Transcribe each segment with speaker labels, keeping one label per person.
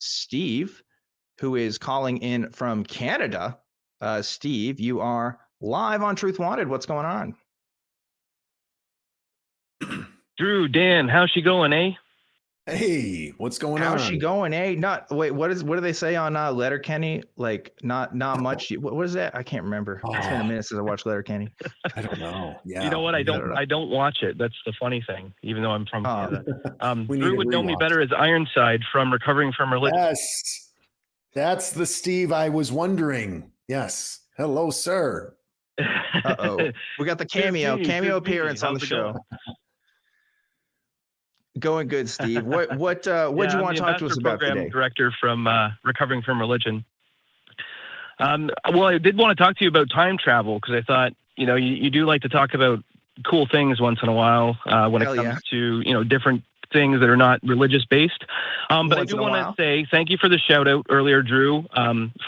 Speaker 1: Steve, who is calling in from Canada. Steve, you are live on Truth Wanted. What's going on?
Speaker 2: Drew, Dan, how's she going, eh?
Speaker 3: Hey, what's going on?
Speaker 1: How's she going, eh? What do they say on Letterkenny? Like not much. What is that? I can't remember. It's been a minute since I watched Letterkenny.
Speaker 3: I don't know. Yeah.
Speaker 2: You know what? I don't watch it. That's the funny thing, even though I'm from Canada. Drew would know me better as Ironside from Recovering from Religion.
Speaker 3: Yes. That's the Steve I was wondering. Yes. Hello, sir.
Speaker 1: Uh-oh. We got the cameo appearance on the show. Going good, Steve. What do you want to talk to us about today?
Speaker 2: Director from Recovering from Religion. Well, I did want to talk to you about time travel because I thought, you do like to talk about cool things once in a while when it comes to, different things that are not religious based. But I do want to say thank you for the shout out earlier, Drew,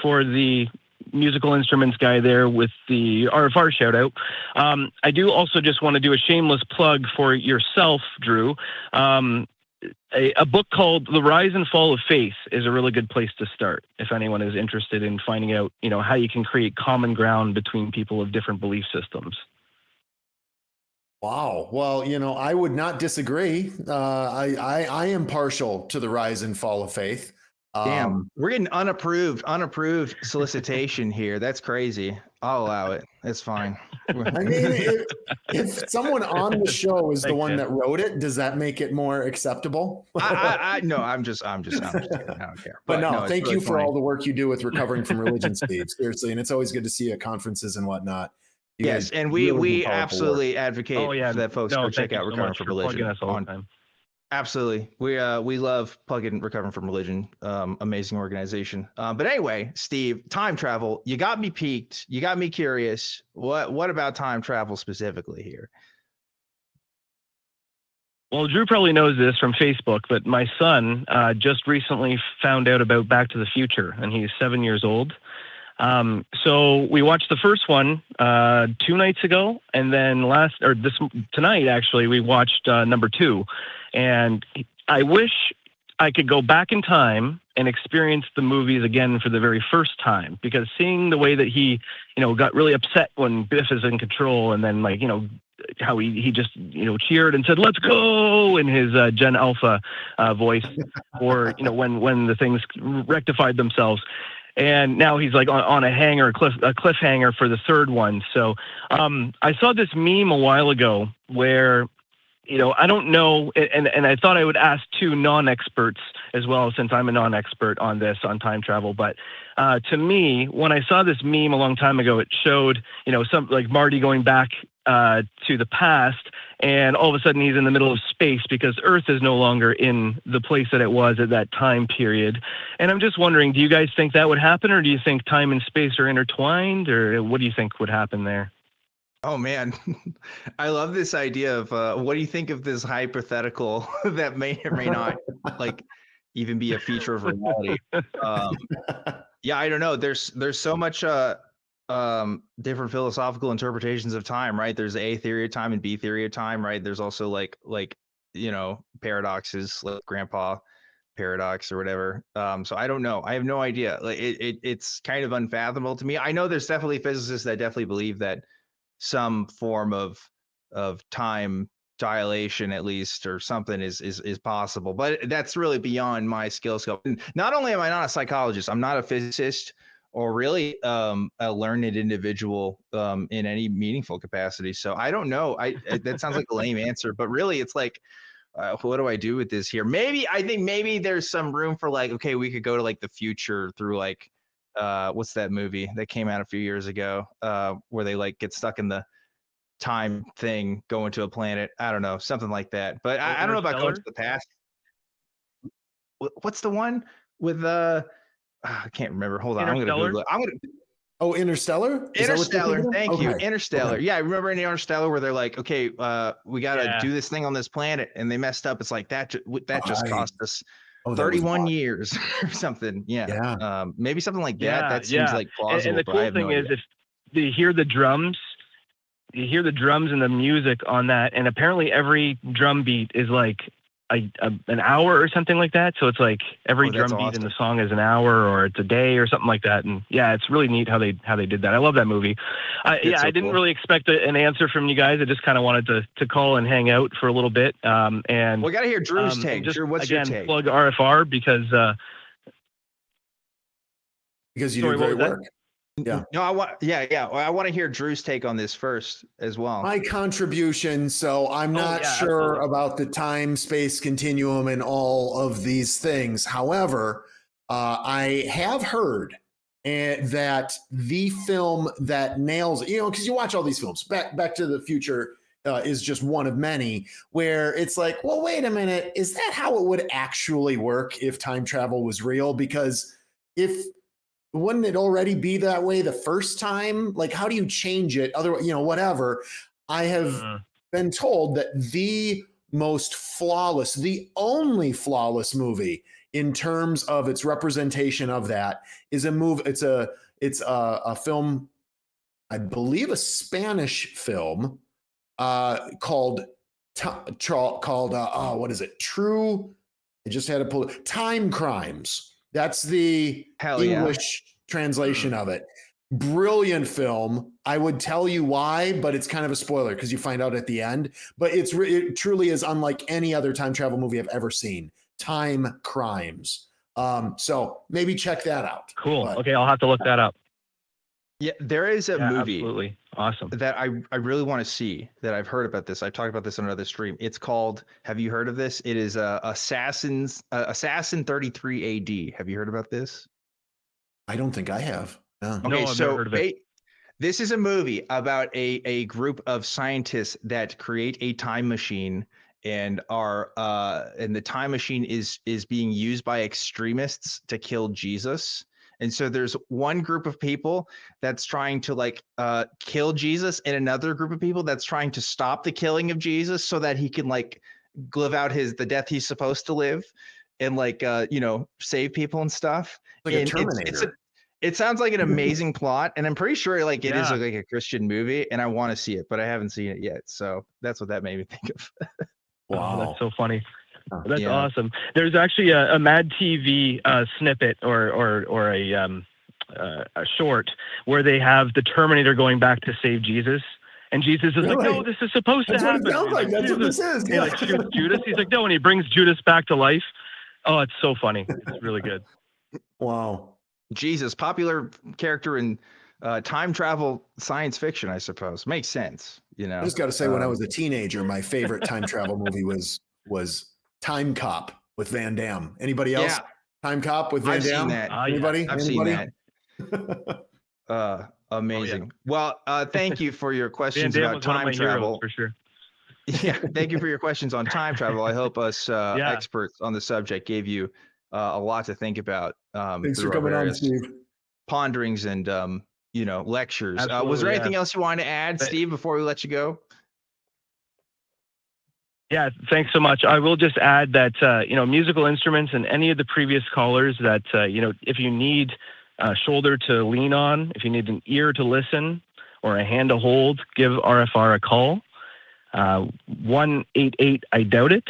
Speaker 2: for the musical instruments guy there with the RFR shout out. I do also just want to do a shameless plug for yourself, Drew. A book called The Rise and Fall of Faith is a really good place to start if anyone is interested in finding out, how you can create common ground between people of different belief systems.
Speaker 3: Wow. Well, I would not disagree. I am partial to The Rise and Fall of Faith.
Speaker 1: Damn, we're getting unapproved solicitation here. That's crazy. I'll allow it. It's fine.
Speaker 3: I mean, if someone on the show is the one that wrote it, does that make it more acceptable?
Speaker 1: No, I'm just kidding. I don't care.
Speaker 3: But no, thank you for all the work you do with Recovering from Religion, Steve. Seriously, and it's always good to see you at conferences and whatnot.
Speaker 1: Yes, and we absolutely advocate that folks go check out Recovering from Religion. Absolutely. We love plugging Recovering from Religion. Amazing organization. But anyway, Steve, time travel, you got me piqued. You got me curious. What about time travel specifically here?
Speaker 2: Well, Drew probably knows this from Facebook, but my son just recently found out about Back to the Future, and he's 7 years old. So we watched the first one 2 nights ago, and then tonight actually we watched number 2. And I wish I could go back in time and experience the movies again for the very first time, because seeing the way that he, got really upset when Biff is in control, and then how he just, cheered and said, "Let's go," in his Gen Alpha voice, or, when the things rectified themselves. And now he's like on a cliffhanger for the third one. So I saw this meme a while ago where, I don't know, and I thought I would ask 2 non-experts as well, since I'm a non-expert on time travel. But to me, when I saw this meme a long time ago, it showed, some like Marty going back to the past, and all of a sudden he's in the middle of space because Earth is no longer in the place that it was at that time period. And I'm just wondering, do you guys think that would happen, or do you think time and space are intertwined, or what do you think would happen there?
Speaker 1: Oh man, I love this idea of what do you think of this hypothetical that may or may not even be a feature of reality? Yeah, I don't know. There's so much different philosophical interpretations of time, right? There's A theory of time and B theory of time, right? There's also paradoxes, like grandpa paradox or whatever. So I don't know. I have no idea. It's kind of unfathomable to me. I know there's definitely physicists that definitely believe that some form of time dilation, at least, or something is possible, but that's really beyond my skill scope. And not only am I not a psychologist, I'm not a physicist or really a learned individual in any meaningful capacity. So I don't know. That sounds like a lame answer, but really it's like, what do I do with this here? I think maybe there's some room for okay, we could go to the future through what's that movie that came out a few years ago where they get stuck in the time thing, go into a planet. I don't know, something like that. But I don't know about going to the past. What's the one with I can't remember. Hold on, I'm gonna Google it.
Speaker 3: Interstellar?
Speaker 1: Interstellar. Thank you. Interstellar. Okay. Yeah, I remember in Interstellar where they're like, okay, we gotta do this thing on this planet, and they messed up. It's like that just cost us 31 years or something. Yeah. Maybe something like that. That seems like plausible.
Speaker 2: And the cool thing is, if you hear the drums and the music on that, and apparently every drum beat is an hour or something like that. So it's like every drum beat in the song is an hour, or it's a day or something like that. And yeah, it's really neat how they did that. I love that movie. I didn't really expect an answer from you guys. I just kind of wanted to call and hang out for a little bit. And
Speaker 1: we got to hear Drew's take. Drew, what's your take?
Speaker 2: Plug RFR because
Speaker 3: you do great work. Yeah.
Speaker 1: No, I want to hear Drew's take on this first as well.
Speaker 3: My contribution. So I'm not sure about the time-space continuum and all of these things. However, I have heard that the film that nails, because you watch all these films, Back to the Future is just one of many, where it's like, well, wait a minute, is that how it would actually work if time travel was real? Because wouldn't it already be that way the first time? Like, how do you change it? Otherwise, whatever. I have been told that the only flawless movie in terms of its representation of that is a movie. It's a film, I believe, a Spanish film called what is it? I just had to pull it. Time Crimes. That's the English translation of it. Brilliant film. I would tell you why, but it's kind of a spoiler because you find out at the end. But it truly is unlike any other time travel movie I've ever seen. Time Crimes. So maybe check that out.
Speaker 2: Cool. Okay, I'll have to look that up.
Speaker 1: Yeah, there is a movie.
Speaker 2: Absolutely. Awesome.
Speaker 1: That I really want to see, that I've heard about this. I've talked about this on another stream. It's called, have you heard of this? It is Assassin 33 AD. Have you heard about this?
Speaker 3: I don't think I have. No.
Speaker 1: Okay,
Speaker 2: I've never heard of it.
Speaker 1: This is a movie about a group of scientists that create a time machine and the time machine is being used by extremists to kill Jesus. And so there's one group of people that's trying to kill Jesus, and another group of people that's trying to stop the killing of Jesus so that he can live out the death he's supposed to live and save people and stuff.
Speaker 3: Like a Terminator.
Speaker 1: It sounds like an amazing plot, and I'm pretty sure it is like a Christian movie, and I want to see it, but I haven't seen it yet. So that's what that made me think of.
Speaker 2: Wow, that's so funny. That's awesome. There's actually a Mad TV snippet or a short where they have the Terminator going back to save Jesus, and Jesus is like, "No, this is supposed to happen."
Speaker 3: What it sounds like. That's what this is.
Speaker 2: Yeah. He shoots Judas. He's like, "No," and he brings Judas back to life. Oh, it's so funny. It's really good.
Speaker 3: Wow.
Speaker 1: Jesus, popular character in time travel science fiction, I suppose. Makes sense.
Speaker 3: I just got to say, when I was a teenager, my favorite time travel movie was Time Cop with Van Damme. Anybody else?
Speaker 1: Yeah.
Speaker 3: Time Cop with Van Damme? Anybody?
Speaker 1: I've seen that. Amazing.
Speaker 2: Oh, yeah.
Speaker 1: Well, thank you for your questions about time travel.
Speaker 2: For sure.
Speaker 1: Yeah, thank you for your questions on time travel. I hope us experts on the subject gave you a lot to think about.
Speaker 3: Thanks for coming on, Steve.
Speaker 1: Ponderings and lectures. Was there anything else you wanted to add, Steve, before we let you go?
Speaker 2: Yeah, thanks so much. I will just add that, musical instruments and any of the previous callers that, if you need a shoulder to lean on, if you need an ear to listen or a hand to hold, give RFR a call. 188 I doubt it.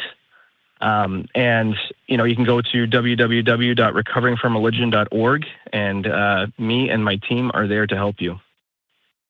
Speaker 2: And you can go to www.recoveringfromreligion.org, and me and my team are there to help you.